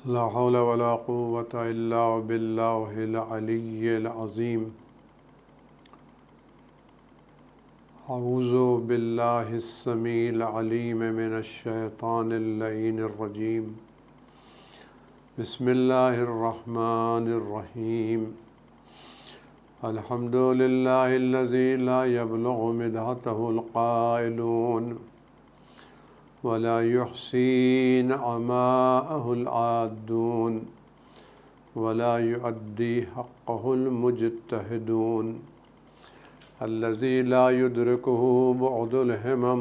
لا حول ولا قوة إلا بالله العلي العظيم. أعوذ بالله السميع العليم من الشيطان اللعين الرجيم. بسم الله الرحمن الرحيم. الحمد لله الذي لا يبلغ مدحته القائلون ولا يحصي نعماءه العادون ولا يؤدي حقه المجتهدون الذي لا يدركه بعد الهمم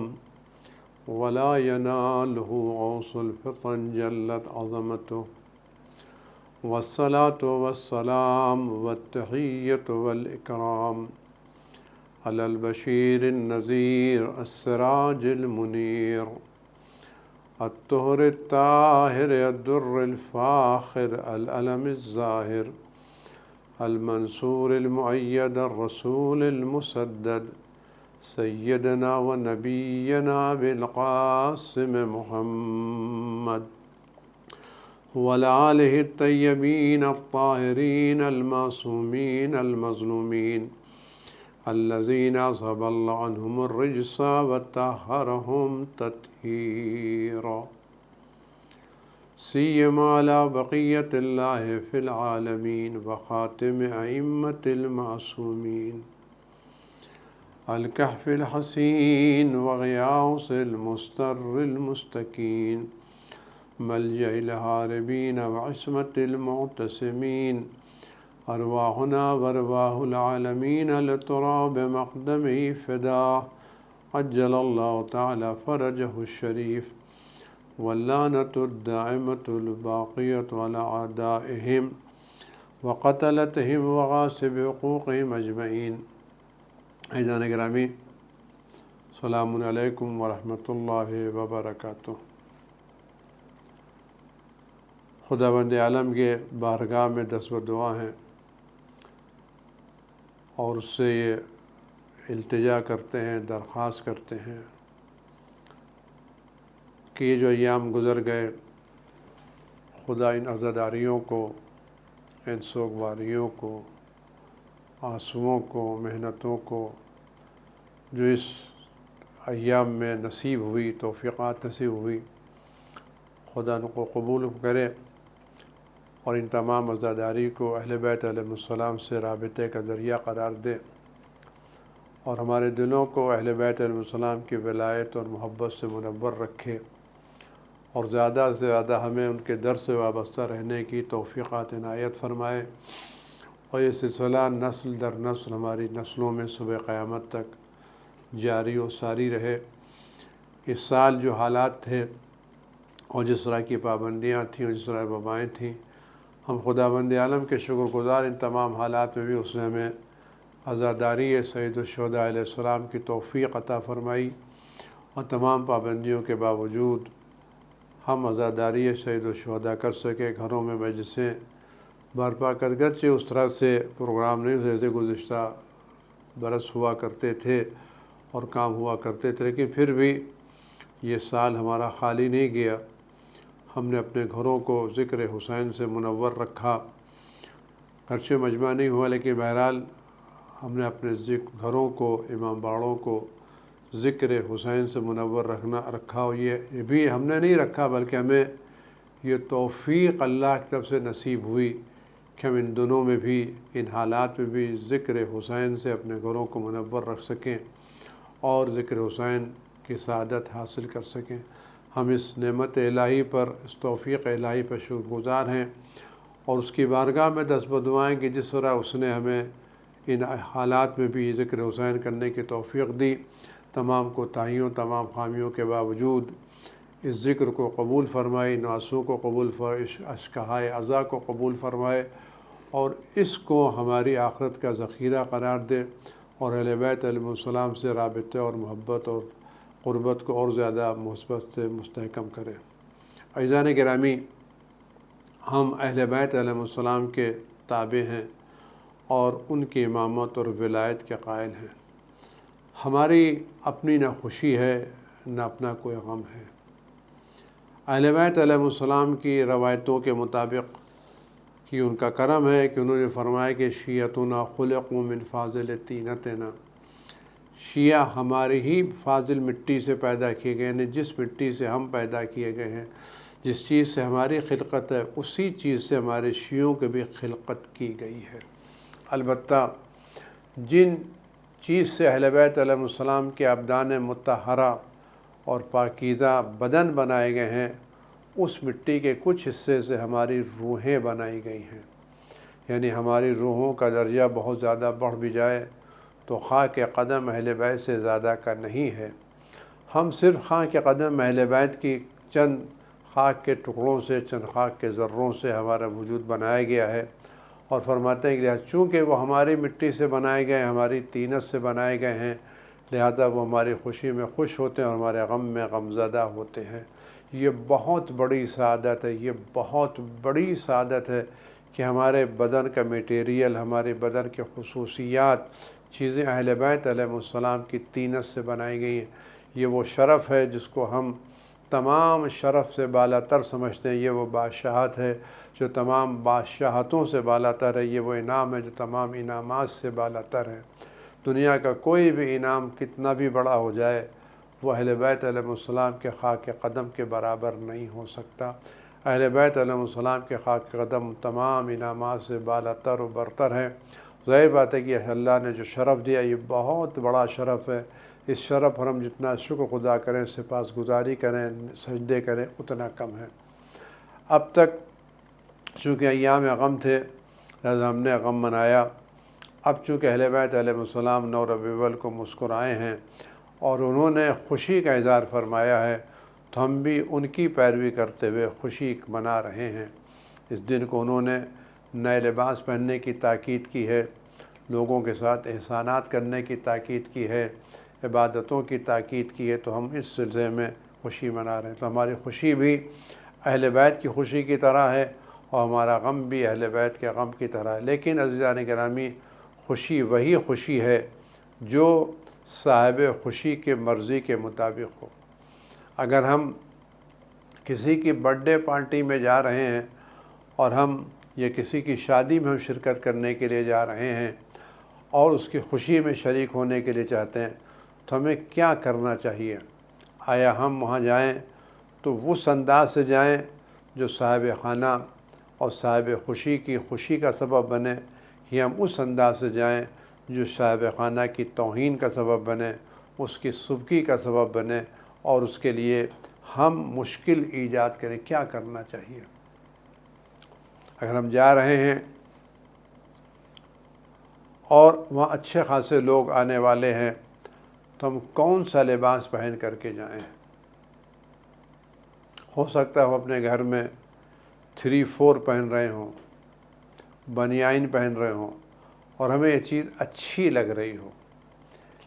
ولا يناله غوص الفطن جلت عظمته. والصلاة والسلام والتحية والإكرام على البشير النذير السراج المنير الطهر الطاهر الدر الفاخر الألم الزاهر المنصور المؤيد الرسول المسدد سيدنا ونبينا بالقاسم محمد وعلى آله الطيبين الطاهرين المعصومين المظلومين الذين أذهب الله عنهم الرجس وطهرهم تطهيرا سيما على بقية الله في العالمين وخاتم أئمة المعصومين الكهف الحسين وغياث المستر المستكين ملجأ الهاربين وعصمة المعتصمين أرواحنا وأرواح العالمين لتراب مقدمه فداه عجل الله تعالى فرجه الشريف واللعنة الدائمة الباقية على أعدائهم وقتلتهم وغاصب حقوقهم أجمعين. عزیزان گرامی، السلام علیکم ورحمۃ اللہ وبرکاتہ. خداوند عالم کے بارگاہ میں دست و دعا ہیں اور اس سے یہ التجا کرتے ہیں، درخواست کرتے ہیں کہ یہ جو ایام گزر گئے، خدا ان عزاداریوں کو، ان سوگواریوں کو، آنسوؤں کو، محنتوں کو جو اس ایام میں نصیب ہوئی، توفیقات نصیب ہوئی، خدا ان کو قبول کرے اور ان تمام عزاداری کو اہل بیت علیہ السلام سے رابطے کا ذریعہ قرار دے اور ہمارے دلوں کو اہل بیت علیہ السلام کی ولایت اور محبت سے منور رکھے اور زیادہ سے زیادہ ہمیں ان کے در سے وابستہ رہنے کی توفیقات عنایت فرمائے اور یہ سلسلہ نسل در نسل ہماری نسلوں میں صبح قیامت تک جاری و ساری رہے. اس سال جو حالات تھے اور جس طرح کی پابندیاں تھیں اور جس طرح وبائیں تھیں، ہم خداوند عالم کے شکر گزار ان تمام حالات میں بھی اس نے ہمیں عزاداری سید الشہداء علیہ السلام کی توفیق عطا فرمائی اور تمام پابندیوں کے باوجود ہم عزاداری سید الشہداء کر سکے. گھروں میں مجلسیں برپا کر گرچہ اس طرح سے پروگرام نہیں جیسے گزشتہ برس ہوا کرتے تھے اور کام ہوا کرتے تھے، لیکن پھر بھی یہ سال ہمارا خالی نہیں گیا. ہم نے اپنے گھروں کو ذکر حسین سے منور رکھا، گرچہ مجمع نہیں ہوا لیکن بہرحال ہم نے اپنے گھروں کو، امام باڑوں کو ذکر حسین سے منور رکھا. اور یہ بھی ہم نے نہیں رکھا بلکہ ہمیں یہ توفیق اللہ کی طرف سے نصیب ہوئی کہ ہم ان دنوں میں بھی، ان حالات میں بھی ذکر حسین سے اپنے گھروں کو منور رکھ سکیں اور ذکر حسین کی سعادت حاصل کر سکیں. ہم اس نعمت الہی پر، اس توفیق الہی پر شکر گزار ہیں اور اس کی بارگاہ میں دست بدعائیں کہ جس طرح اس نے ہمیں ان حالات میں بھی ذکر حسین کرنے کی توفیق دی. تمام کوتاہیوں، تمام خامیوں کے باوجود اس ذکر کو قبول فرمائے، ان آنسوؤں کو قبول فرمائے، اشکہائے عزا کو قبول فرمائے اور اس کو ہماری آخرت کا ذخیرہ قرار دے اور اہل بیت علیہ السلام سے رابطے اور محبت اور قربت کو اور زیادہ مثبت سے مستحکم کرے. عزیزان گرامی، ہم اہل بیت علیہ السلام کے تابع ہیں اور ان کی امامت اور ولایت کے قائل ہیں. ہماری اپنی نہ خوشی ہے نہ اپنا کوئی غم ہے. اہل بیت علیہم کی روایتوں کے مطابق کہ ان کا کرم ہے کہ انہوں نے فرمایا کہ شیعتنا خلقوا من فاضل طینتنا، شیعہ ہماری ہی فاضل مٹی سے پیدا کیے گئے ہیں، جس مٹی سے ہم پیدا کیے گئے ہیں، جس چیز سے ہماری خلقت ہے اسی چیز سے ہمارے شیعوں کی بھی خلقت کی گئی ہے۔ البتہ جن چیز سے اہل بیت علیہ السلام کے ابدان مطہرہ اور پاکیزہ بدن بنائے گئے ہیں، اس مٹی کے کچھ حصے سے ہماری روحیں بنائی گئی ہیں، یعنی ہماری روحوں کا درجہ بہت زیادہ بڑھ بھی جائے تو خاک قدم اہل بیت سے زیادہ کا نہیں ہے۔ ہم صرف خاک قدم اہل بیت کی چند خاک کے ٹکڑوں سے، چند خاک کے ذروں سے ہمارا وجود بنایا گیا ہے، اور فرماتے ہیں کہ چونکہ وہ ہماری مٹی سے بنائے گئے، ہماری طینت سے بنائے گئے ہیں، لہذا وہ ہماری خوشی میں خوش ہوتے ہیں اور ہمارے غم میں غمزدہ ہوتے ہیں۔ یہ بہت بڑی سعادت ہے، یہ بہت بڑی سعادت ہے کہ ہمارے بدن کا میٹیریل، ہمارے بدن کے خصوصیات، چیزیں اہل بیت علیہ السلام کی طینت سے بنائی گئی ہیں۔ یہ وہ شرف ہے جس کو ہم تمام شرف سے بالا تر سمجھتے ہیں، یہ وہ بادشاہت ہے جو تمام بادشاہتوں سے بالا تر ہے، یہ وہ انعام ہے جو تمام انعامات سے بالا تر ہے۔ دنیا کا کوئی بھی انعام کتنا بھی بڑا ہو جائے وہ اہل بیت علیہ السلام کے خاک قدم کے برابر نہیں ہو سکتا۔ اہل بیت علیہ السلام کے خاک قدم تمام انعامات سے بالا تر و برتر ہے۔ ظاہر بات ہے کہ اللہ نے جو شرف دیا یہ بہت بڑا شرف ہے، اس شرف پر ہم جتنا شکر خدا کریں، سپاسگزاری کریں، سجدے کریں، اتنا کم ہے۔ اب تک چونکہ ایام غم تھے لہذا ہم نے غم منایا، اب چونکہ اہل بیت علیہ السلام 9 ربیع الاول کو مسکرائے ہیں اور انہوں نے خوشی کا اظہار فرمایا ہے، تو ہم بھی ان کی پیروی کرتے ہوئے خوشی منا رہے ہیں۔ اس دن کو انہوں نے نئے لباس پہننے کی تاکید کی ہے، لوگوں کے ساتھ احسانات کرنے کی تاکید کی ہے، عبادتوں کی تاکید کی ہے، تو ہم اس سلسلے میں خوشی منا رہے ہیں۔ تو ہماری خوشی بھی اہل بیت کی خوشی کی طرح ہے اور ہمارا غم بھی اہل بیت کے غم کی طرح ہے، لیکن عزیزان گرامی خوشی وہی خوشی ہے جو صاحب خوشی کے مرضی کے مطابق ہو۔ اگر ہم کسی کی برتھ ڈے پارٹی میں جا رہے ہیں اور ہم یا کسی کی شادی میں ہم شرکت کرنے کے لیے جا رہے ہیں اور اس کی خوشی میں شریک ہونے کے لیے چاہتے ہیں تو ہمیں کیا کرنا چاہیے؟ آیا ہم وہاں جائیں تو اس انداز سے جائیں جو صاحب خانہ اور صاحب خوشی کی خوشی کا سبب بنے، یا ہم اس انداز سے جائیں جو صاحب خانہ کی توہین کا سبب بنے، اس کی سبکی کا سبب بنے اور اس کے لیے ہم مشکل ایجاد کریں؟ کیا کرنا چاہیے؟ اگر ہم جا رہے ہیں اور وہاں اچھے خاصے لوگ آنے والے ہیں تو ہم کون سا لباس پہن کر کے جائیں؟ ہو سکتا ہے وہ اپنے گھر میں 3-4 پہن رہے ہوں، بنیان پہن رہے ہوں اور ہمیں یہ چیز اچھی لگ رہی ہو،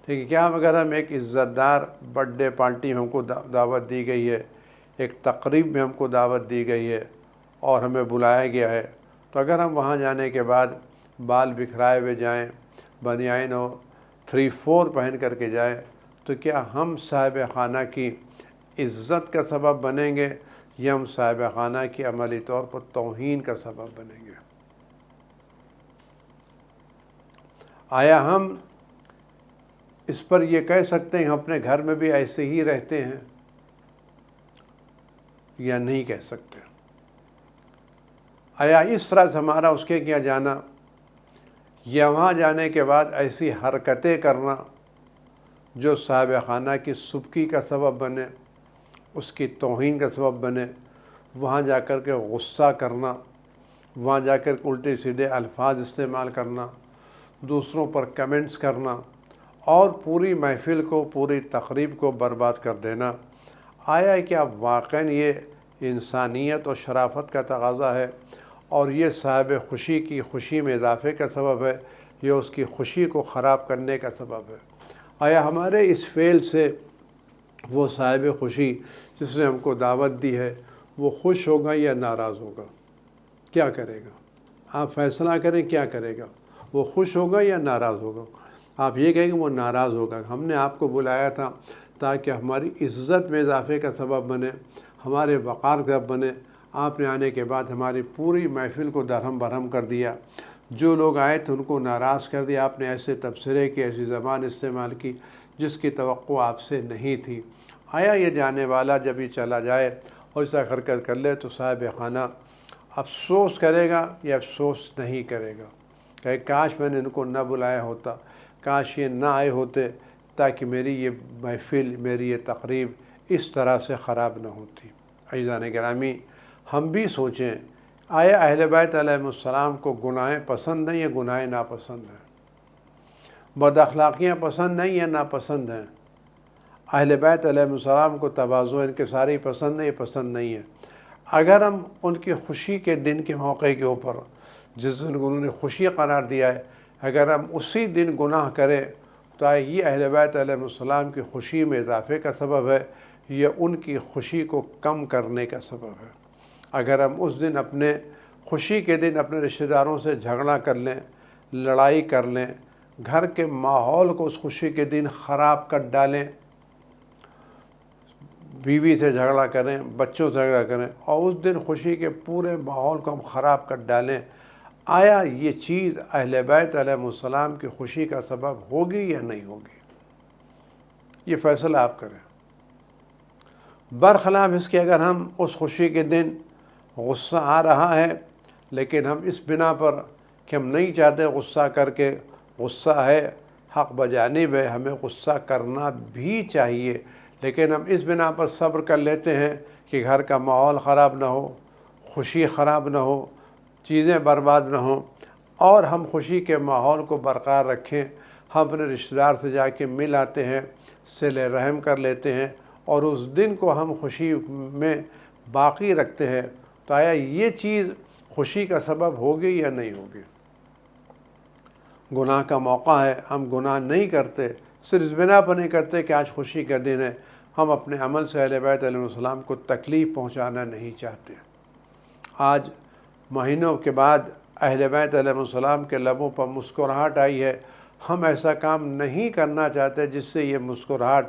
لیکن کیا اگر ہم ایک عزت دار برتھ ڈے پارٹی میں ہم کو دعوت دی گئی ہے، ایک تقریب میں ہم کو دعوت دی گئی ہے اور ہمیں بلایا گیا ہے، تو اگر ہم وہاں جانے کے بعد بال بکھرائے ہوئے جائیں، بنیان اور 3-4 پہن کر کے جائیں، تو کیا ہم صاحب خانہ کی عزت کا سبب بنیں گے یا ہم صاحب خانہ کی عملی طور پر توہین کا سبب بنیں گے؟ آیا ہم اس پر یہ کہہ سکتے ہیں ہم اپنے گھر میں بھی ایسے ہی رہتے ہیں یا نہیں کہہ سکتے؟ آیا اس طرح سے ہمارا اس کے کیا جانا یا وہاں جانے کے بعد ایسی حرکتیں کرنا جو صاحب خانہ کی سبکی کا سبب بنے، اس کی توہین کا سبب بنے، وہاں جا کر کے غصہ کرنا، وہاں جا کر الٹے سیدھے الفاظ استعمال کرنا، دوسروں پر کمنٹس کرنا اور پوری محفل کو، پوری تقریب کو برباد کر دینا؟ آیا کیا واقعاً یہ انسانیت اور شرافت کا تقاضا ہے اور یہ صاحب خوشی کی خوشی میں اضافے کا سبب ہے یا اس کی خوشی کو خراب کرنے کا سبب ہے؟ آیا ہمارے اس فعل سے وہ صاحب خوشی جس نے ہم کو دعوت دی ہے وہ خوش ہوگا یا ناراض ہوگا؟ کیا کرے گا؟ آپ فیصلہ کریں، کیا کرے گا؟ وہ خوش ہوگا یا ناراض ہوگا؟ آپ یہ کہیں گے وہ ناراض ہوگا، ہم نے آپ کو بلایا تھا تاکہ ہماری عزت میں اضافے کا سبب بنے، ہمارے وقار کا رب بنے۔ آپ نے آنے کے بعد ہماری پوری محفل کو درہم برہم کر دیا، جو لوگ آئے تھے ان کو ناراض کر دیا۔ آپ نے ایسے تبصرے کی، ایسی زبان استعمال کی جس کی توقع آپ سے نہیں تھی۔ آیا یہ جانے والا جب یہ چلا جائے اور ایسا حرکت کر لے تو صاحب خانہ افسوس کرے گا یا افسوس نہیں کرے گا کہ کاش میں نے ان کو نہ بلایا ہوتا، کاش یہ نہ آئے ہوتے، تاکہ میری یہ محفل، میری یہ تقریب اس طرح سے خراب نہ ہوتی۔ عزیزان گرامی، ہم بھی سوچیں، آیا اہل بیت علیہ السلام کو گناہیں پسند ہیں یا گناہیں ناپسند ہیں؟ بد اخلاقیاں پسند ہیں یا ناپسند ہیں؟ اہل بیت علیہ السلام کو تواضع انکساری پسند ہے یا پسند نہیں ہے؟ اگر ہم ان کی خوشی کے دن کے موقع کے اوپر، جس دن انہوں نے خوشی قرار دیا ہے، اگر ہم اسی دن گناہ کریں تو یہ اہل بیت علیہ السلام کی خوشی میں اضافے کا سبب ہے یا ان کی خوشی کو کم کرنے کا سبب ہے؟ اگر ہم اس دن اپنے خوشی کے دن اپنے رشتہ داروں سے جھگڑا کر لیں، لڑائی کر لیں، گھر کے ماحول کو اس خوشی کے دن خراب کر ڈالیں، بیوی سے جھگڑا کریں، بچوں سے جھگڑا کریں اور اس دن خوشی کے پورے ماحول کو ہم خراب کر ڈالیں، آیا یہ چیز اہل بیت علیہ السلام کی خوشی کا سبب ہوگی یا نہیں ہوگی؟ یہ فیصلہ آپ کریں۔ برخلاف اس کے اگر ہم اس خوشی کے دن غصہ آ رہا ہے لیکن ہم اس بنا پر کہ ہم نہیں چاہتے غصہ کر کے، غصہ ہے حق بجانب ہے، ہمیں غصہ کرنا بھی چاہیے، لیکن ہم اس بنا پر صبر کر لیتے ہیں کہ گھر کا ماحول خراب نہ ہو، خوشی خراب نہ ہو، چیزیں برباد نہ ہوں، اور ہم خوشی کے ماحول کو برقرار رکھیں۔ ہم اپنے رشتہ دار سے جا کے مل آتے ہیں، صلہ رحم کر لیتے ہیں اور اس دن کو ہم خوشی میں باقی رکھتے ہیں، تو آیا یہ چیز خوشی کا سبب ہوگی یا نہیں ہوگی؟ گناہ کا موقع ہے، ہم گناہ نہیں کرتے، صرف اس بنا پر نہیں کرتے کہ آج خوشی کا دن ہے، ہم اپنے عمل سے اہل بیت علیہ السلام کو تکلیف پہنچانا نہیں چاہتے۔ آج مہینوں کے بعد اہل بیت علیہ السلام کے لبوں پر مسکراہٹ آئی ہے، ہم ایسا کام نہیں کرنا چاہتے جس سے یہ مسکراہٹ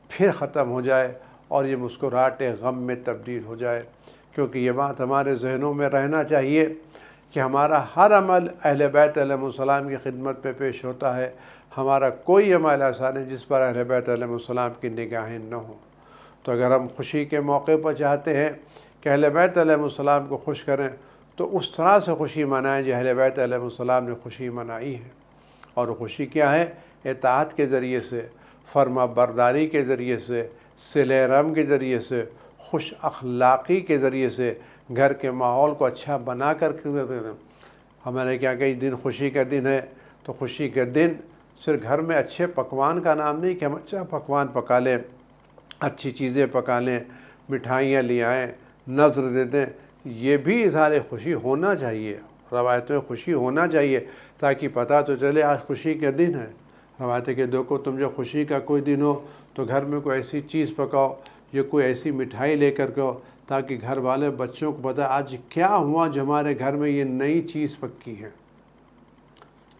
پھر ختم ہو جائے اور یہ مسکراہٹ ایک غم میں تبدیل ہو جائے، کیونکہ یہ بات ہمارے ذہنوں میں رہنا چاہیے کہ ہمارا ہر عمل اہل بیت علیہ السلام کی خدمت پہ پیش ہوتا ہے، ہمارا کوئی عمل ایسا نہیں جس پر اہل بیت علیہ السلام کی نگاہیں نہ ہوں۔ تو اگر ہم خوشی کے موقع پر چاہتے ہیں کہ اہل بیت علیہ السلام کو خوش کریں تو اس طرح سے خوشی منائیں جو اہل بیت علیہ السلام نے خوشی منائی ہے، اور وہ خوشی کیا ہے؟ اطاعت کے ذریعے سے، فرما برداری کے ذریعے سے، صلہ رحم کے ذریعے سے، خوش اخلاقی کے ذریعے سے، گھر کے ماحول کو اچھا بنا کر ہمارے کیا کہ دن خوشی کا دن ہے تو خوشی کے دن صرف گھر میں اچھے پکوان کا نام نہیں کہ ہم اچھا پکوان پکا لیں، اچھی چیزیں پکا لیں، مٹھائیاں لے آئیں، نذر دے دیں، یہ بھی اظہار خوشی ہونا چاہیے، روایتوں میں خوشی ہونا چاہیے تاکہ پتہ تو چلے آج خوشی کا دن ہے۔ روایتیں کہ دیکھو تم جو خوشی کا کوئی دن ہو تو گھر میں کوئی ایسی چیز پکاؤ یا کوئی ایسی مٹھائی لے کر کے تاکہ گھر والے بچوں کو پتہ آج کیا ہوا جو ہمارے گھر میں یہ نئی چیز پکی ہے،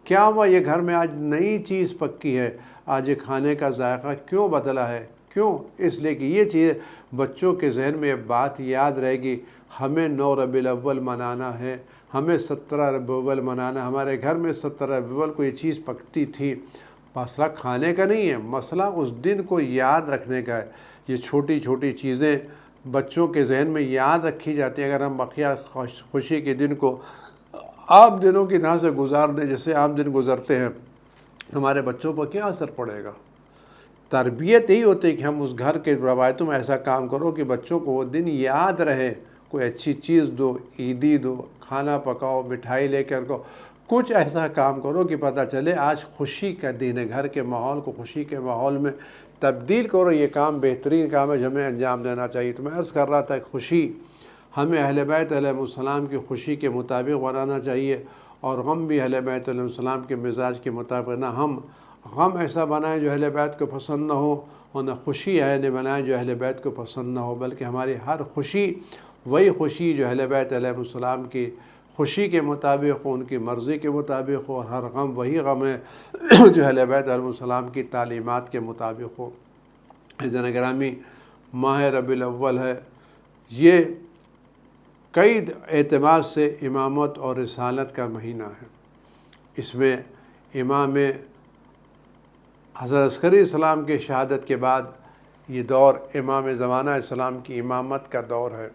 کیا ہوا یہ گھر میں آج نئی چیز پکی ہے، آج یہ کھانے کا ذائقہ کیوں بدلا ہے، کیوں؟ اس لیے کہ یہ چیز بچوں کے ذہن میں یہ بات یاد رہے گی، ہمیں 9 ربیع الاول منانا ہے، ہمیں 17 ربیع الاول منانا، ہمارے گھر میں 17 ربیع الاول کو یہ چیز پکتی تھی۔ مسئلہ کھانے کا نہیں ہے، مسئلہ اس دن کو یاد رکھنے کا ہے۔ یہ چھوٹی چھوٹی چیزیں بچوں کے ذہن میں یاد رکھی جاتی ہیں۔ اگر ہم بقیہ خوشی کے دن کو عام دنوں کی طرح سے گزار دیں جیسے عام دن گزرتے ہیں، ہمارے بچوں پر کیا اثر پڑے گا؟ تربیت یہی ہوتی ہے کہ ہم اس گھر کے روایتوں میں ایسا کام کرو کہ بچوں کو وہ دن یاد رہے، کوئی اچھی چیز دو، عیدی دو، کھانا پکاؤ، مٹھائی لے کر کو کچھ ایسا کام کرو کہ پتہ چلے آج خوشی کا دن ہے، گھر کے ماحول کو خوشی کے ماحول میں تبدیل کرو۔ یہ کام بہترین کام ہے جو ہمیں انجام دینا چاہیے۔ تو میں عرض کر رہا تھا کہ خوشی ہمیں اہل بیت علیہ السلام کی خوشی کے مطابق بنانا چاہیے، اور غم بھی اہل بیت علیہ السلام کے مزاج کے مطابق، نہ ہم غم ایسا بنائیں جو اہل بیت کو پسند نہ ہو اور نہ خوشی ایسے بنائیں جو اہل بیت کو پسند نہ ہو، بلکہ ہماری ہر خوشی وہی خوشی جو اہل بیت علیہ السلام کی خوشی کے مطابق ہو، ان کی مرضی کے مطابق ہو، اور ہر غم وہی غم ہے جو اہل بیت علیہ السلام کی تعلیمات کے مطابق ہو۔ عزیزان گرامی، ماہ ربیع الاول ہے، یہ کئی اعتبار سے امامت اور رسالت کا مہینہ ہے۔ اس میں امام حضرت عسکری السلام کے شہادت کے بعد یہ دور امام زمانہ السلام کی امامت کا دور ہے۔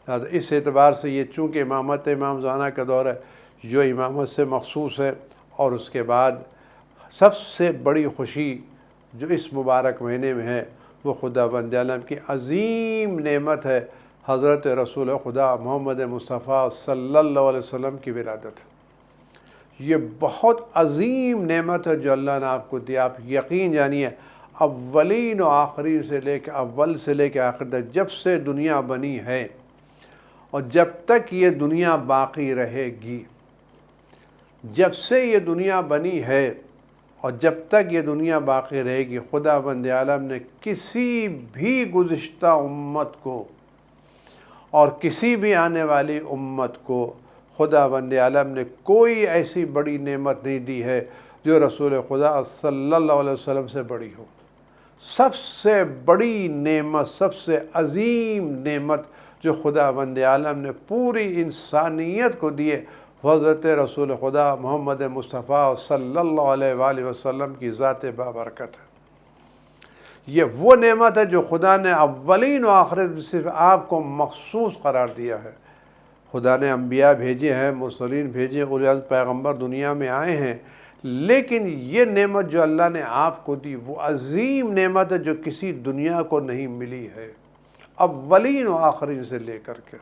اس اعتبار سے یہ چونکہ امامت امام زمانہ کا دور ہے جو امامت سے مخصوص ہے، اور اس کے بعد سب سے بڑی خوشی جو اس مبارک مہینے میں ہے وہ خداوند عالم کی عظیم نعمت ہے، حضرت رسول خدا محمد مصطفیٰ صلی اللہ علیہ وسلم کی ولادت۔ یہ بہت عظیم نعمت ہے جو اللہ نے آپ کو دی۔ آپ یقین جانیے، اولین و آخرین سے لے کے اول سے لے کے آخر تک، جب سے دنیا بنی ہے اور جب تک یہ دنیا باقی رہے گی، جب سے یہ دنیا بنی ہے اور جب تک یہ دنیا باقی رہے گی، خداوند عالم نے کسی بھی گزشتہ امت کو اور کسی بھی آنے والی امت کو خداوند عالم نے کوئی ایسی بڑی نعمت نہیں دی ہے جو رسول خدا صلی اللہ علیہ وسلم سے بڑی ہو۔ سب سے بڑی نعمت، سب سے عظیم نعمت جو خداوند عالم نے پوری انسانیت کو دیے، حضرت رسول خدا محمد مصطفیٰ صلی اللہ علیہ وآلہ وسلم کی ذات بابرکت ہے۔ یہ وہ نعمت ہے جو خدا نے اولین و آخرین میں صرف آپ کو مخصوص قرار دیا ہے۔ خدا نے انبیاء بھیجے ہیں، مرسلین بھیجے، اولی العزم پیغمبر دنیا میں آئے ہیں، لیکن یہ نعمت جو اللہ نے آپ کو دی وہ عظیم نعمت ہے جو کسی دنیا کو نہیں ملی ہے، اولین و آخرین سے لے کر کے۔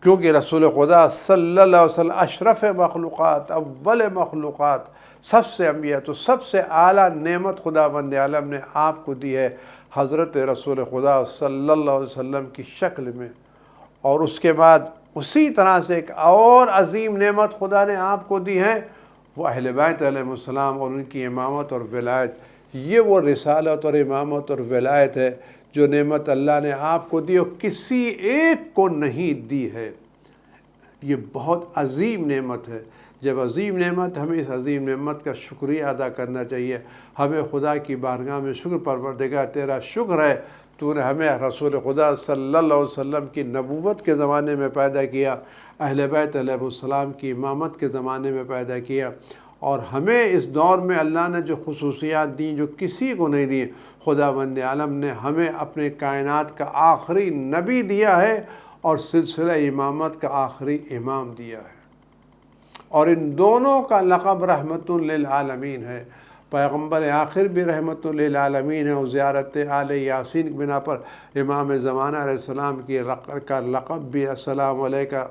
کیونکہ رسول خدا صلی اللہ علیہ وسلم اشرف مخلوقات، اول مخلوقات، سب سے انبیاء، تو سب سے اعلیٰ نعمت خداوند عالم نے آپ کو دی ہے حضرت رسول خدا صلی اللہ علیہ وسلم کی شکل میں۔ اور اس کے بعد اسی طرح سے ایک اور عظیم نعمت خدا نے آپ کو دی ہے، وہ اہل بیت علیہ السلام اور ان کی امامت اور ولایت۔ یہ وہ رسالت اور امامت اور ولایت ہے جو نعمت اللہ نے آپ کو دی اور کسی ایک کو نہیں دی ہے۔ یہ بہت عظیم نعمت ہے۔ جب عظیم نعمت، ہمیں اس عظیم نعمت کا شکریہ ادا کرنا چاہیے۔ ہمیں خدا کی بارگاہ میں شکر، پروردگار تیرا شکر ہے، تو نے ہمیں رسول خدا صلی اللہ علیہ وسلم کی نبوت کے زمانے میں پیدا کیا، اہل بیت علیہ السلام کی امامت کے زمانے میں پیدا کیا، اور ہمیں اس دور میں اللہ نے جو خصوصیات دیں جو کسی کو نہیں دیں، خداوند عالم نے ہمیں اپنے کائنات کا آخری نبی دیا ہے اور سلسلہ امامت کا آخری امام دیا ہے، اور ان دونوں کا لقب رحمت للعالمین ہے۔ پیغمبر آخر بھی رحمت للعالمین ہے، اور زیارت آل یاسین کی بنا پر امام زمانہ علیہ السلام کا لقب بھی السلام علیکہ،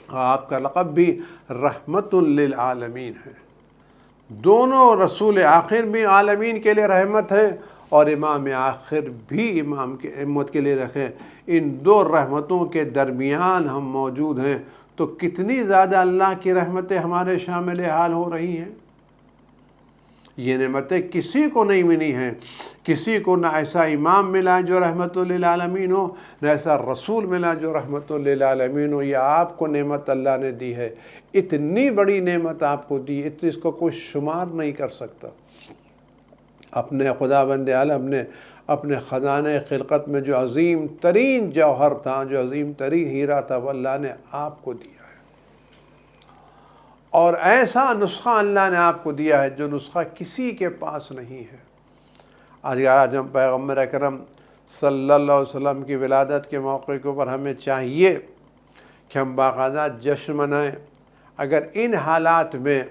آپ کا لقب بھی رحمت للعالمین ہے۔ دونوں رسول آخر بھی عالمین کے لیے رحمت ہے اور امام آخر بھی امام کے امت کے لیے رکھیں۔ ان دو رحمتوں کے درمیان ہم موجود ہیں، تو کتنی زیادہ اللہ کی رحمتیں ہمارے شامل حال ہو رہی ہیں۔ یہ نعمتیں کسی کو نہیں ملی ہیں، کسی کو نہ ایسا امام ملا جو رحمت للعالمین ہو، نہ ایسا رسول ملا جو رحمت للعالمین ہو۔ یہ آپ کو نعمت اللہ نے دی ہے، اتنی بڑی نعمت آپ کو دی، اس کو کوئی شمار نہیں کر سکتا۔ اپنے خداوند عالم نے اپنے خزانہ خلقت میں جو عظیم ترین جوہر تھا، جو عظیم ترین ہیرا تھا، وہ اللہ نے آپ کو دیا ہے، اور ایسا نسخہ اللہ نے آپ کو دیا ہے جو نسخہ کسی کے پاس نہیں ہے۔ آج ہم پیغمبر اکرم صلی اللہ علیہ وسلم کی ولادت کے موقع کے اوپر ہمیں چاہیے کہ ہم باقاعدہ جشن منائیں۔ اگر ان حالات میں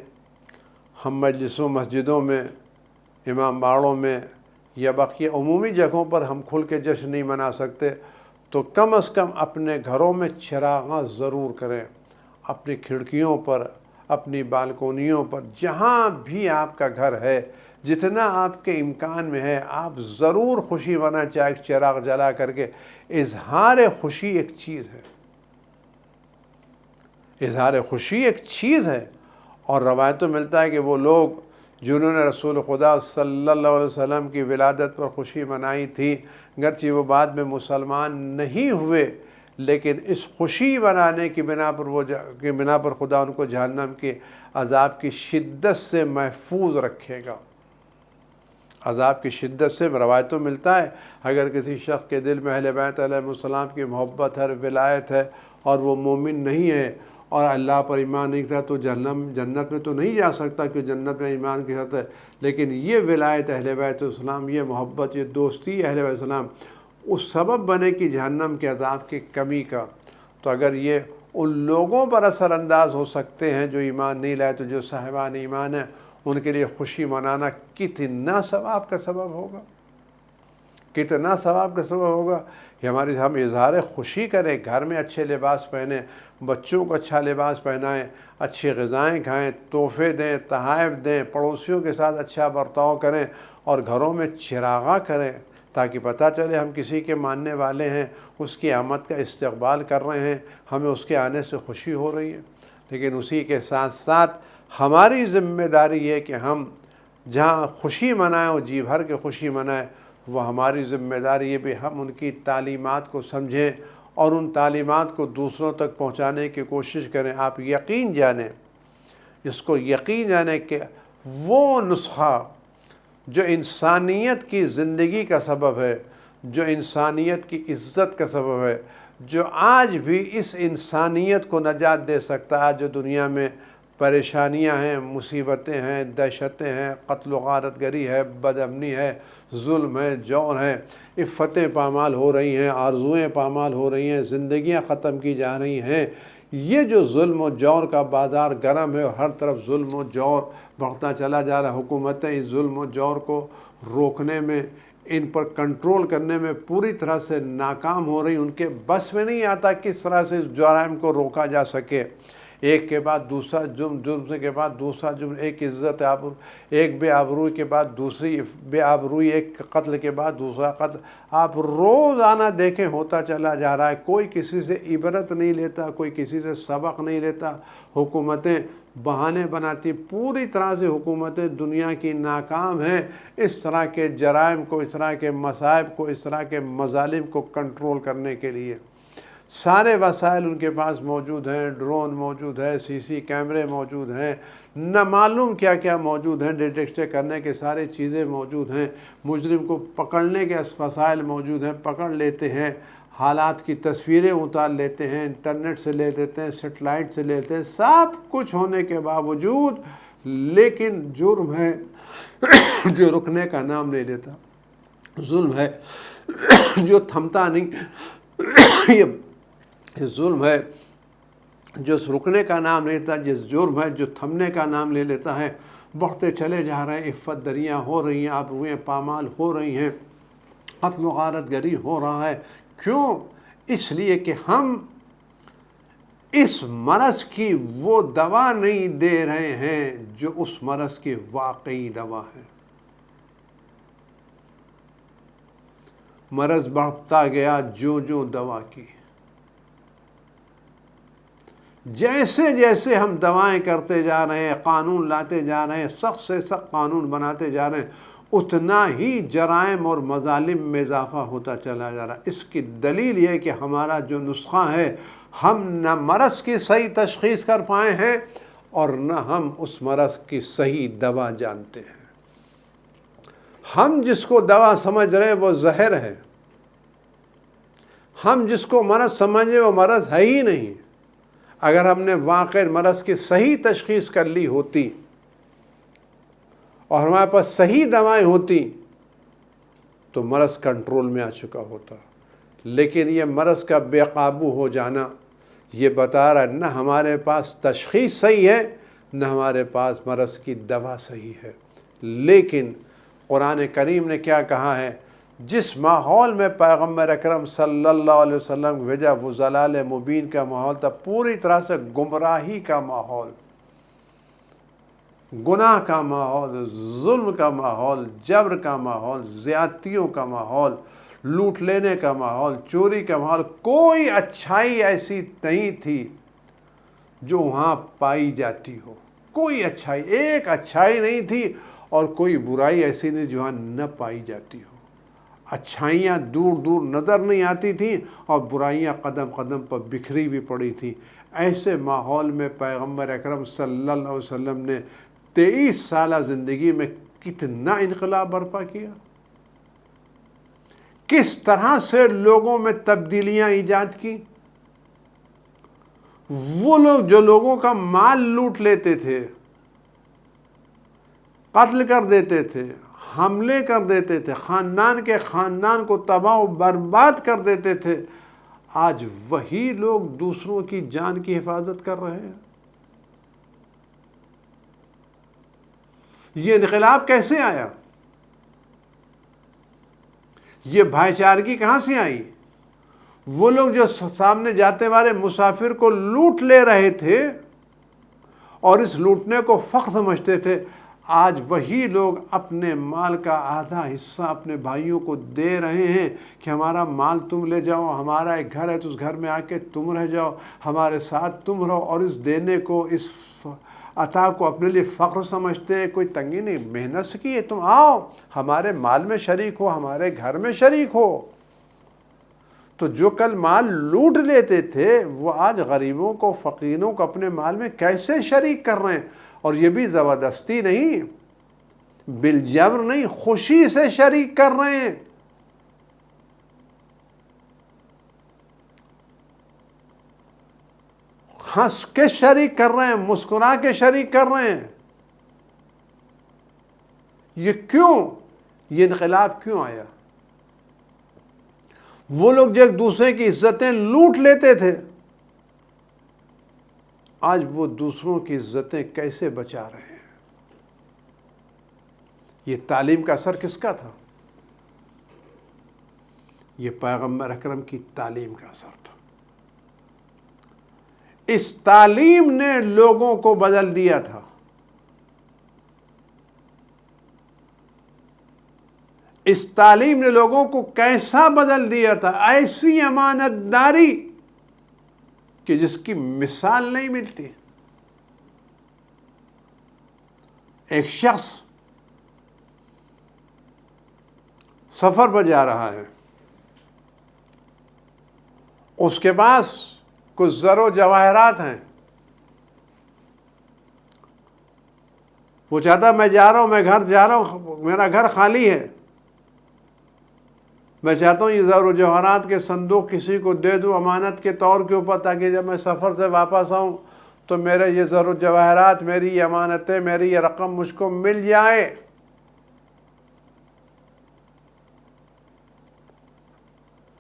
ہم مجلسوں، مسجدوں میں، امام باڑوں میں یا باقی عمومی جگہوں پر ہم کھل کے جشن نہیں منا سکتے، تو کم از کم اپنے گھروں میں چراغاں ضرور کریں، اپنی کھڑکیوں پر، اپنی بالکونیوں پر، جہاں بھی آپ کا گھر ہے، جتنا آپ کے امکان میں ہے، آپ ضرور خوشی منائیں، چاہے ایک چراغ جلا کر کے۔ اظہار خوشی ایک چیز ہے، اظہار خوشی ایک چیز ہے، اور روایتوں ملتا ہے کہ وہ لوگ جنہوں نے رسول خدا صلی اللہ علیہ وسلم کی ولادت پر خوشی منائی تھی، گرچہ وہ بعد میں مسلمان نہیں ہوئے، لیکن اس خوشی منانے کی بنا پر خدا ان کو جہنم کے عذاب کی شدت سے محفوظ رکھے گا۔ عذاب کی شدت سے روایتوں ملتا ہے اگر کسی شخص کے دل میں اہل بیت علیہ السلام کی محبت ہے، ولایت ہے، اور وہ مومن نہیں ہے اور اللہ پر ایمان نہیں کرتا تو جنت میں تو نہیں جا سکتا، کہ جنت میں ایمان کے ساتھ ہے۔ لیکن یہ ولایت اہل بیت السلام، یہ محبت، یہ دوستی اہل بیت السلام اس سبب بنے کہ جہنم کے عذاب کی کمی کا، تو اگر یہ ان لوگوں پر اثر انداز ہو سکتے ہیں جو ایمان نہیں لائے، تو جو صاحبان ایمان ہیں ان کے لیے خوشی منانا کتنا ثواب کا سبب ہوگا، کتنا ثواب کا سبب ہوگا کہ ہم اظہار خوشی کریں، گھر میں اچھے لباس پہنیں، بچوں کو اچھا لباس پہنائیں، اچھی غذائیں کھائیں، تحفے دیں، تحائف دیں، پڑوسیوں کے ساتھ اچھا برتاؤ کریں اور گھروں میں چراغاں کریں تاکہ پتہ چلے ہم کسی کے ماننے والے ہیں، اس کی آمد کا استقبال کر رہے ہیں، ہمیں اس کے آنے سے خوشی ہو رہی ہے۔ لیکن اسی کے ساتھ ساتھ ہماری ذمہ داری ہے کہ ہم جہاں خوشی منائیں اور جی بھر کے خوشی منائیں، وہ ہماری ذمہ داری ہے بھی ہم ان کی تعلیمات کو سمجھیں اور ان تعلیمات کو دوسروں تک پہنچانے کی کوشش کریں۔ آپ یقین جانیں، اس کو یقین جانیں کہ وہ نسخہ جو انسانیت کی زندگی کا سبب ہے، جو انسانیت کی عزت کا سبب ہے، جو آج بھی اس انسانیت کو نجات دے سکتا ہے، آج جو دنیا میں پریشانیاں ہیں، مصیبتیں ہیں، دہشتیں ہیں، قتل و غارت گری ہے، بد امنی ہے، ظلم ہے، جور ہے، عفتیں پامال ہو رہی ہیں، آرزوئیں پامال ہو رہی ہیں، زندگیاں ختم کی جا رہی ہیں، یہ جو ظلم و جور کا بازار گرم ہے اور ہر طرف ظلم و جور بڑھتا چلا جا رہا ہے، حکومتیں اس ظلم و جور کو روکنے میں، ان پر کنٹرول کرنے میں پوری طرح سے ناکام ہو رہی، ان کے بس میں نہیں آتا کس طرح سے اس جرائم کو روکا جا سکے۔ ایک کے بعد دوسرا جرم کے بعد دوسرا جرم، ایک عزت ایک بے آبروئی کے بعد دوسری بے آبروئی، ایک قتل کے بعد دوسرا قتل، آپ روزانہ دیکھیں ہوتا چلا جا رہا ہے۔ کوئی کسی سے عبرت نہیں لیتا، کوئی کسی سے سبق نہیں لیتا، حکومتیں بہانے بناتی، پوری طرح سے حکومتیں دنیا کی ناکام ہیں اس طرح کے جرائم کو، اس طرح کے مصائب کو، اس طرح کے مظالم کو کنٹرول کرنے کے لیے۔ سارے وسائل ان کے پاس موجود ہیں، ڈرون موجود ہے، سی سی کیمرے موجود ہیں، نہ معلوم کیا کیا موجود ہیں، ڈیٹیکٹ کرنے کے سارے چیزیں موجود ہیں، مجرم کو پکڑنے کے وسائل موجود ہیں، پکڑ لیتے ہیں، حالات کی تصویریں اتار لیتے ہیں، انٹرنیٹ سے لے لیتے ہیں، سیٹلائٹ سے لیتے ہیں، سب کچھ ہونے کے باوجود لیکن جرم ہے جو رکنے کا نام نہیں لیتا، ظلم ہے جو تھمتا نہیں، یہ ظلم ہے جو رکنے کا نام نہیں لیتا، جس جرم ہے جو تھمنے کا نام لے لیتا ہے۔ بڑھتے چلے جا رہے ہیں، عفت دریاں ہو رہی ہیں، آبروئیں پامال ہو رہی ہیں، قتل و غارت گری ہو رہا ہے۔ کیوں؟ اس لیے کہ ہم اس مرض کی وہ دوا نہیں دے رہے ہیں جو اس مرض کی واقعی دوا ہے۔ مرض بڑھتا گیا جو دوا کی، جیسے جیسے ہم دوائیں کرتے جا رہے ہیں، قانون لاتے جا رہے ہیں، سخت سے سخت قانون بناتے جا رہے ہیں، اتنا ہی جرائم اور مظالم میں اضافہ ہوتا چلا جا رہا ہے۔ اس کی دلیل یہ ہے کہ ہمارا جو نسخہ ہے، ہم نہ مرض کی صحیح تشخیص کر پائے ہیں اور نہ ہم اس مرض کی صحیح دوا جانتے ہیں۔ ہم جس کو دوا سمجھ رہے ہیں وہ زہر ہے، ہم جس کو مرض سمجھے وہ مرض ہے ہی نہیں۔ اگر ہم نے واقع مرض کی صحیح تشخیص کر لی ہوتی اور ہمارے پاس صحیح دوائیں ہوتی تو مرض کنٹرول میں آ چکا ہوتا، لیکن یہ مرض کا بے قابو ہو جانا یہ بتا رہا ہے نہ ہمارے پاس تشخیص صحیح ہے، نہ ہمارے پاس مرض کی دوا صحیح ہے۔ لیکن قرآن کریم نے کیا کہا ہے؟ جس ماحول میں پیغمبر اکرم صلی اللہ علیہ وسلم بھیجا وہ ضلال مبین کا ماحول تھا، پوری طرح سے گمراہی کا ماحول، گناہ کا ماحول، ظلم کا ماحول، جبر کا ماحول، زیادتیوں کا ماحول، لوٹ لینے کا ماحول، چوری کا ماحول۔ کوئی اچھائی ایسی نہیں تھی جو وہاں پائی جاتی ہو، کوئی اچھائی، ایک اچھائی نہیں تھی اور کوئی برائی ایسی نہیں جو وہاں نہ پائی جاتی ہو۔ اچھائیاں دور دور نظر نہیں آتی تھیں اور برائیاں قدم قدم پر بکھری بھی پڑی تھیں۔ ایسے ماحول میں پیغمبر اکرم صلی اللہ علیہ وسلم نے 23 سالہ زندگی میں کتنا انقلاب برپا کیا، کس طرح سے لوگوں میں تبدیلیاں ایجاد کی۔ وہ لوگ جو لوگوں کا مال لوٹ لیتے تھے، قتل کر دیتے تھے، حملے کر دیتے تھے، خاندان کے خاندان کو تباہ و برباد کر دیتے تھے، آج وہی لوگ دوسروں کی جان کی حفاظت کر رہے ہیں۔ یہ انقلاب کیسے آیا؟ یہ بھائی چارگی کہاں سے آئی؟ وہ لوگ جو سامنے جاتے والے مسافر کو لوٹ لے رہے تھے اور اس لوٹنے کو فخر سمجھتے تھے، آج وہی لوگ اپنے مال کا آدھا حصہ اپنے بھائیوں کو دے رہے ہیں کہ ہمارا مال تم لے جاؤ، ہمارا ایک گھر ہے تو اس گھر میں آ کے تم رہ جاؤ، ہمارے ساتھ تم رہو، اور اس دینے کو، اس عطا کو اپنے لیے فخر سمجھتے ہیں۔ کوئی تنگی نہیں، محنت سے کی ہے، تم آؤ ہمارے مال میں شریک ہو، ہمارے گھر میں شریک ہو۔ تو جو کل مال لوٹ لیتے تھے وہ آج غریبوں کو، فقیروں کو اپنے مال میں کیسے شریک کر رہے ہیں، اور یہ بھی زبردستی نہیں، بالجبر نہیں، خوشی سے شریک کر رہے ہیں۔ ہنس کے شریک کر رہے ہیں، مسکرا کے شریک کر رہے ہیں۔ یہ کیوں؟ یہ انقلاب کیوں آیا؟ وہ لوگ جو ایک دوسرے کی عزتیں لوٹ لیتے تھے، آج وہ دوسروں کی عزتیں کیسے بچا رہے ہیں؟ یہ تعلیم کا اثر کس کا تھا؟ یہ پیغمبر اکرم کی تعلیم کا اثر تھا۔ اس تعلیم نے لوگوں کو بدل دیا تھا۔ اس تعلیم نے لوگوں کو کیسا بدل دیا تھا؟ ایسی امانت داری کہ جس کی مثال نہیں ملتی۔ ایک شخص سفر پر جا رہا ہے، اس کے پاس کچھ زر و جواہرات ہیں، وہ چاہتا میں جا رہا ہوں، میں گھر جا رہا ہوں، میرا گھر خالی ہے، میں چاہتا ہوں یہ زر و جواہرات کے صندوق کسی کو دے دوں امانت کے طور کے اوپر، تاکہ جب میں سفر سے واپس آؤں تو میرے یہ زر و جواہرات، میری یہ امانتیں، میری یہ رقم مجھ کو مل جائے۔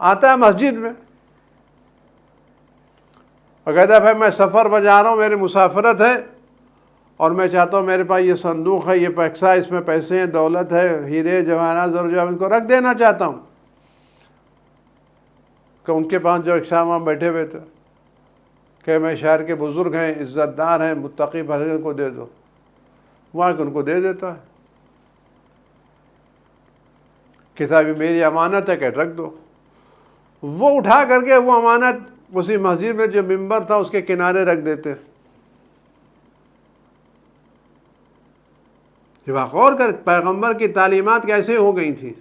آتا ہے مسجد میں اور کہتا ہے بھائی میں سفر پر جا رہا ہوں، میری مسافرت ہے، اور میں چاہتا ہوں میرے پاس یہ صندوق ہے، یہ پیسہ، اس میں پیسے ہیں، دولت ہے، ہیرے جواہرات، زر و جواہرات، ان کو رکھ دینا چاہتا ہوں۔ کہ ان کے پاس جو ایک شاہ وہاں بیٹھے ہوئے تھے کہ میں شہر کے بزرگ ہیں، عزت دار ہیں، متقی بھرے کو دے دو، وہاں کہ ان کو دے دیتا ہے کہ صاحب میری امانت ہے کہ رکھ دو۔ وہ اٹھا کر کے وہ امانت اسی مسجد میں جو ممبر تھا اس کے کنارے رکھ دیتے۔ جب غور کر پیغمبر کی تعلیمات کیسے ہو گئی تھی،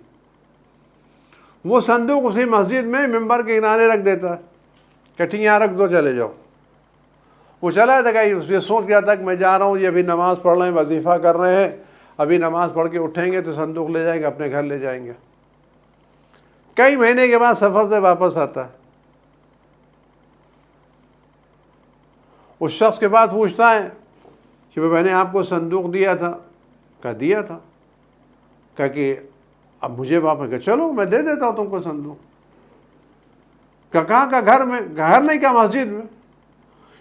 وہ صندوق اسی مسجد میں ممبر کے کنارے رکھ دیتا کہ ٹھیک یہاں رکھ دو، چلے جاؤ۔ وہ چلا تھا کہ یہ سوچ گیا تھا کہ میں جا رہا ہوں، یہ ابھی نماز پڑھ رہے ہیں، وظیفہ کر رہے ہیں، ابھی نماز پڑھ کے اٹھیں گے تو صندوق لے جائیں گے، اپنے گھر لے جائیں گے۔ کئی مہینے کے بعد سفر سے واپس آتا ہے، اس شخص کے بعد پوچھتا ہے کہ میں نے آپ کو صندوق دیا تھا، کہا دیا تھا، کہا کہ اب مجھے واپس، کہ چلو میں دے دیتا ہوں تم کو صندوق۔ کہاں کا گھر میں؟ گھر نہیں، کہا مسجد میں۔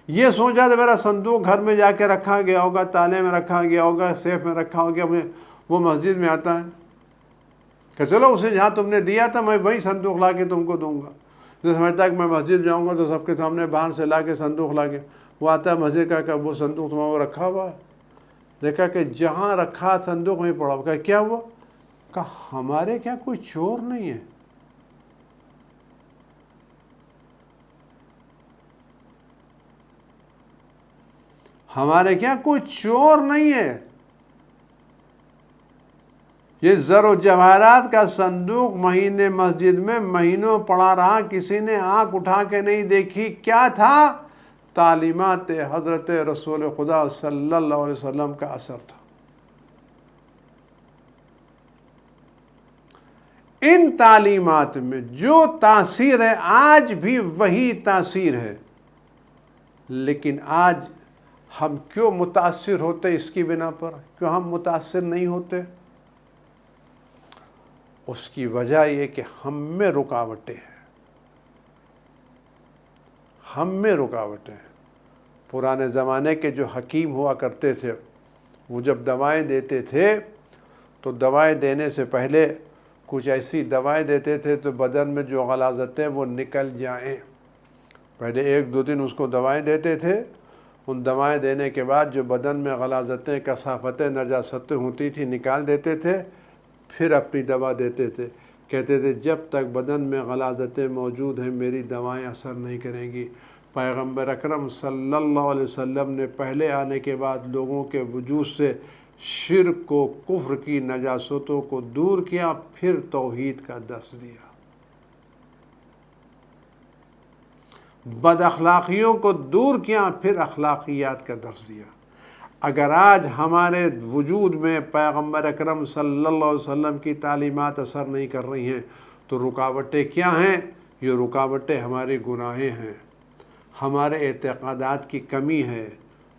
یہ سوچا تو میرا صندوق گھر میں جا کے رکھا گیا ہوگا، تالے میں رکھا گیا ہوگا، سیف میں رکھا ہوگا، وہ مسجد میں آتا ہے کہ چلو اسے جہاں تم نے دیا تھا میں وہی صندوق لا کے تم کو دوں گا۔ جو سمجھتا ہے کہ میں مسجد جاؤں گا تو سب کے سامنے باہر سے لا کے صندوق لا کے، وہ آتا ہے مسجد کا کہ وہ صندوق تمہارا وہ رکھا ہوا ہے، دیکھا کہ جہاں رکھا صندوق وہیں پڑا ہوا۔ کہا کیا ہوا؟ کہا ہمارے کیا کوئی چور نہیں ہے؟ ہمارے کیا کوئی چور نہیں ہے؟ یہ زر و جواہرات کا صندوق مہینے مسجد میں مہینوں پڑا رہا، کسی نے آنکھ اٹھا کے نہیں دیکھی۔ کیا تھا؟ تعلیمات حضرت رسول خدا صلی اللہ علیہ وسلم کا اثر تھا۔ ان تعلیمات میں جو تاثیر ہے آج بھی وہی تاثیر ہے، لیکن آج ہم کیوں متاثر ہوتے اس کی بنا پر؟ کیوں ہم متاثر نہیں ہوتے؟ اس کی وجہ یہ کہ ہم میں رکاوٹیں ہیں، ہم میں رکاوٹیں ہیں۔ پرانے زمانے کے جو حکیم ہوا کرتے تھے، وہ جب دوائیں دیتے تھے تو دوائیں دینے سے پہلے کچھ ایسی دوائیں دیتے تھے تو بدن میں جو غلاظتیں وہ نکل جائیں۔ پہلے 1-2 دن اس کو دوائیں دیتے تھے، ان دوائیں دینے کے بعد جو بدن میں غلاظتیں، کثافتیں، نجاستیں ہوتی تھی نکال دیتے تھے، پھر اپنی دوا دیتے تھے۔ کہتے تھے جب تک بدن میں غلاظتیں موجود ہیں میری دوائیں اثر نہیں کریں گی۔ پیغمبر اکرم صلی اللہ علیہ وسلم نے پہلے آنے کے بعد لوگوں کے وجود سے شرک کو، کفر کی نجاستوں کو دور کیا، پھر توحید کا درس دیا، بد اخلاقیوں کو دور کیا، پھر اخلاقیات کا درس دیا۔ اگر آج ہمارے وجود میں پیغمبر اکرم صلی اللہ علیہ وسلم کی تعلیمات اثر نہیں کر رہی ہیں تو رکاوٹیں کیا ہیں؟ یہ رکاوٹیں ہمارے گناہیں ہیں، ہمارے اعتقادات کی کمی ہے،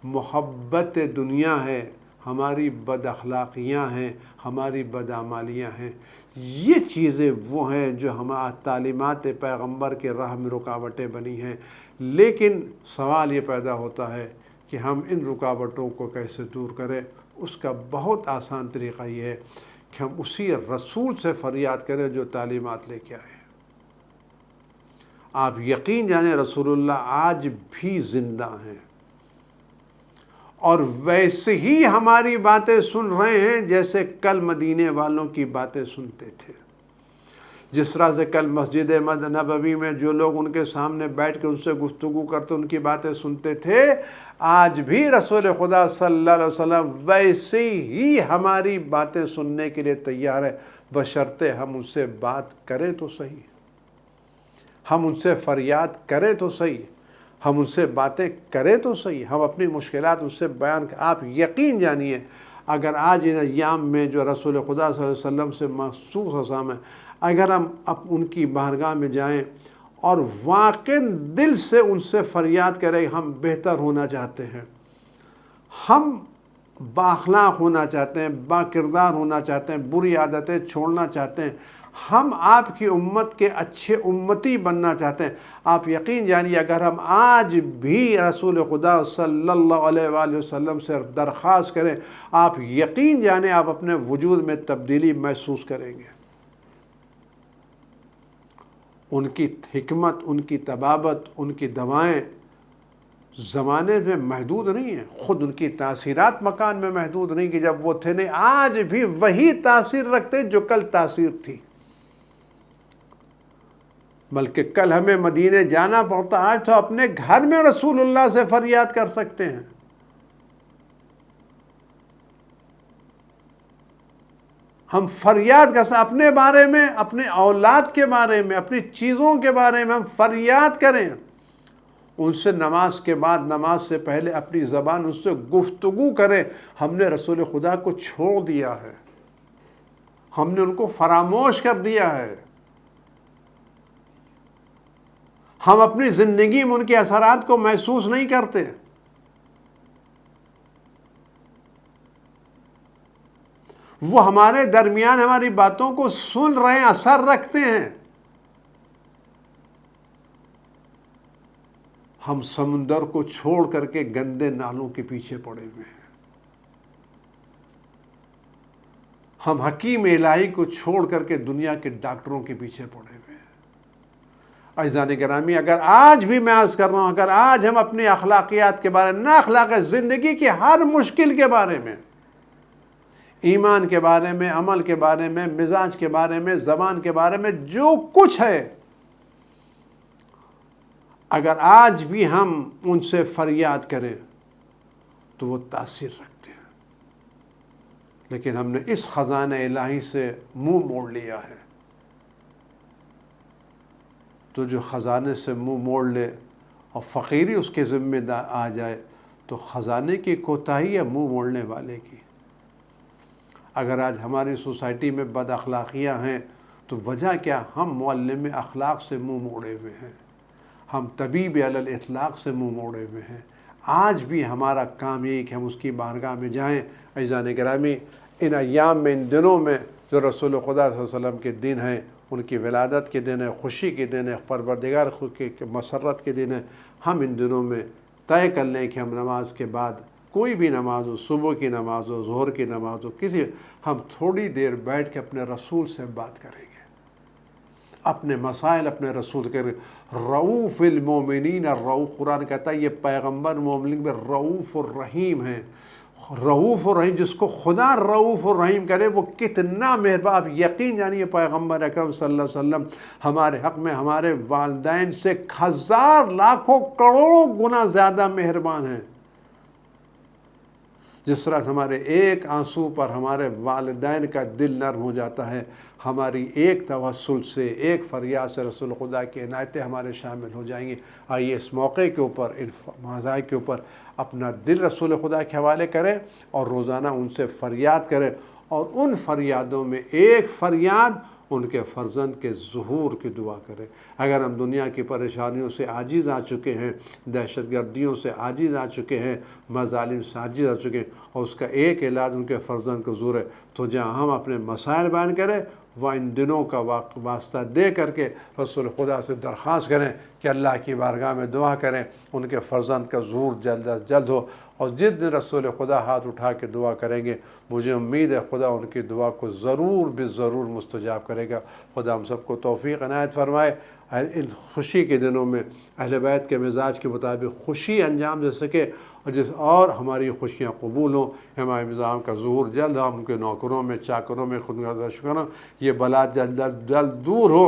محبت دنیا ہے، ہماری بد اخلاقیاں ہیں، ہماری بدعمالیاں ہیں۔ یہ چیزیں وہ ہیں جو ہمارا تعلیمات پیغمبر کے راہ میں رکاوٹیں بنی ہیں۔ لیکن سوال یہ پیدا ہوتا ہے کہ ہم ان رکاوٹوں کو کیسے دور کریں؟ اس کا بہت آسان طریقہ یہ ہے کہ ہم اسی رسول سے فریاد کریں جو تعلیمات لے کے آئے ہیں۔ آپ یقین جانیں رسول اللہ آج بھی زندہ ہیں اور ویسے ہی ہماری باتیں سن رہے ہیں جیسے کل مدینے والوں کی باتیں سنتے تھے۔ جس طرح سے کل مسجد نبوی میں جو لوگ ان کے سامنے بیٹھ کے ان سے گفتگو کرتے ان کی باتیں سنتے تھے، آج بھی رسول خدا صلی اللہ علیہ وسلم ویسے ہی ہماری باتیں سننے کے لیے تیار ہے، بشرطے ہم ان سے بات کریں تو صحیح، ہم ان سے فریاد کریں تو صحیح، ہم ان سے باتیں کریں تو صحیح، ہم اپنی مشکلات ان سے بیان کریں۔ آپ یقین جانیے اگر آج ان ایام میں جو رسول خدا صلی اللہ علیہ وسلم سے مخصوص حسام ہے، اگر ہم ان کی بارگاہ میں جائیں اور واقعی دل سے ان سے فریاد کریں ہم بہتر ہونا چاہتے ہیں، ہم بااخلاق ہونا چاہتے ہیں، با کردار ہونا چاہتے ہیں، بری عادتیں چھوڑنا چاہتے ہیں، ہم آپ کی امت کے اچھے امتی بننا چاہتے ہیں، آپ یقین جانیے اگر ہم آج بھی رسول خدا صلی اللہ علیہ وآلہ وسلم سے درخواست کریں، آپ یقین جانیں آپ اپنے وجود میں تبدیلی محسوس کریں گے۔ ان کی حکمت، ان کی طبابت، ان کی دوائیں زمانے میں محدود نہیں ہیں، خود ان کی تاثیرات مکان میں محدود نہیں کہ جب وہ تھے نہیں، آج بھی وہی تاثیر رکھتے جو کل تاثیر تھی، بلکہ کل ہمیں مدینے جانا پڑتا، آج تو اپنے گھر میں رسول اللہ سے فریاد کر سکتے ہیں۔ ہم فریاد کر سکتے اپنے بارے میں، اپنے اولاد کے بارے میں، اپنی چیزوں کے بارے میں ہم فریاد کریں، ان سے نماز کے بعد، نماز سے پہلے اپنی زبان ان سے گفتگو کریں۔ ہم نے رسول خدا کو چھوڑ دیا ہے، ہم نے ان کو فراموش کر دیا ہے، ہم اپنی زندگی میں ان کے اثرات کو محسوس نہیں کرتے۔ وہ ہمارے درمیان ہماری باتوں کو سن رہے ہیں، اثر رکھتے ہیں۔ ہم سمندر کو چھوڑ کر کے گندے نالوں کے پیچھے پڑے ہوئے ہیں، ہم حکیم الہی کو چھوڑ کر کے دنیا کے ڈاکٹروں کے پیچھے پڑے ہوئے ہیں۔ عزیزان گرامی، اگر آج بھی میں عرض کر رہا ہوں، اگر آج ہم اپنی اخلاقیات کے بارے میں، نہ اخلاق زندگی کی ہر مشکل کے بارے میں، ایمان کے بارے میں، عمل کے بارے میں، مزاج کے بارے میں، زبان کے بارے میں، جو کچھ ہے، اگر آج بھی ہم ان سے فریاد کریں تو وہ تاثیر رکھتے ہیں، لیکن ہم نے اس خزانہ الہی سے منہ موڑ لیا ہے۔ تو جو خزانے سے منہ موڑ لے اور فقیری اس کے ذمہ دار آ جائے تو خزانے کی کوتاہی ہے منہ موڑنے والے کی۔ اگر آج ہماری سوسائٹی میں بد اخلاقیاں ہیں تو وجہ کیا؟ ہم معلم اخلاق سے منہ موڑے ہوئے ہیں، ہم طبیب علی الاطلاق سے منہ موڑے ہوئے ہیں۔ آج بھی ہمارا کام یہی کہ ہم اس کی بارگاہ میں جائیں۔ عزیزان گرامی، ان ایام میں، ان دنوں میں جو رسول خدا صلی اللہ علیہ وسلم کے دن ہیں، ان کی ولادت کے دن ہے، خوشی کے دن ہے، پروردگار کی مسرت کے دن ہے، ہم ان دنوں میں طے کر لیں کہ ہم نماز کے بعد کوئی بھی نماز ہو، صبح کی نماز ہو، ظہر کی نماز ہو، ہم تھوڑی دیر بیٹھ کے اپنے رسول سے بات کریں گے، اپنے مسائل اپنے رسول کے رؤوف المومنین الرؤوف، قرآن کہتا ہے یہ پیغمبر مومنین میں رؤوف الرحیم ہیں۔ رؤوف الرحیم، جس کو خدا رؤوف الرحیم کرے وہ کتنا مہربان، آپ یقین جانیے پیغمبر اکرم صلی اللہ علیہ وسلم ہمارے حق میں ہمارے والدین سے ہزار لاکھوں کروڑوں گنا زیادہ مہربان ہیں۔ جس طرح ہمارے ایک آنسو پر ہمارے والدین کا دل نرم ہو جاتا ہے، ہماری ایک توسل سے، ایک فریاد سے رسول خدا کی عنایتیں ہمارے شامل ہو جائیں گی۔ آئیے اس موقع کے اوپر، ان مواضع کے اوپر اپنا دل رسول خدا کے حوالے کریں اور روزانہ ان سے فریاد کریں، اور ان فریادوں میں ایک فریاد ان کے فرزند کے ظہور کی دعا کریں۔ اگر ہم دنیا کی پریشانیوں سے عاجز آ چکے ہیں، دہشت گردیوں سے عاجز آ چکے ہیں، مظالم سے عاجز آ چکے ہیں، اور اس کا ایک علاج ان کے فرزند کا ظہور ہے، تو جہاں ہم اپنے مسائل بیان کریں، وہ ان دنوں کا واسطہ دے کر کے رسول خدا سے درخواست کریں کہ اللہ کی بارگاہ میں دعا کریں ان کے فرزند کا ظہور جلد از جلد ہو۔ اور جس دن رسول خدا ہاتھ اٹھا کے دعا کریں گے، مجھے امید ہے خدا ان کی دعا کو ضرور ضرور مستجاب کرے گا۔ خدا ہم سب کو توفیق عنایت فرمائے، ان خوشی کے دنوں میں اہل بیت کے مزاج کے مطابق خوشی انجام دے سکے، اور ہماری خوشیاں قبول ہوں، ہمارے نظام کا ظہور جلد ہم ان کے نوکروں میں، چاکروں میں، خدمت شکروں، یہ بلا جلد جلد دور ہو،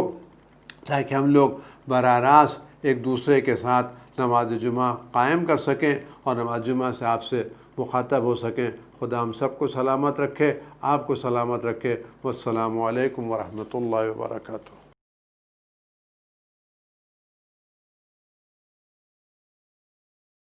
تاکہ ہم لوگ براہ راست ایک دوسرے کے ساتھ نماز جمعہ قائم کر سکیں اور نماز جمعہ سے آپ سے مخاطب ہو سکیں۔ خدا ہم سب کو سلامت رکھے، آپ کو سلامت رکھے۔ والسلام علیکم ورحمۃ اللہ وبرکاتہ۔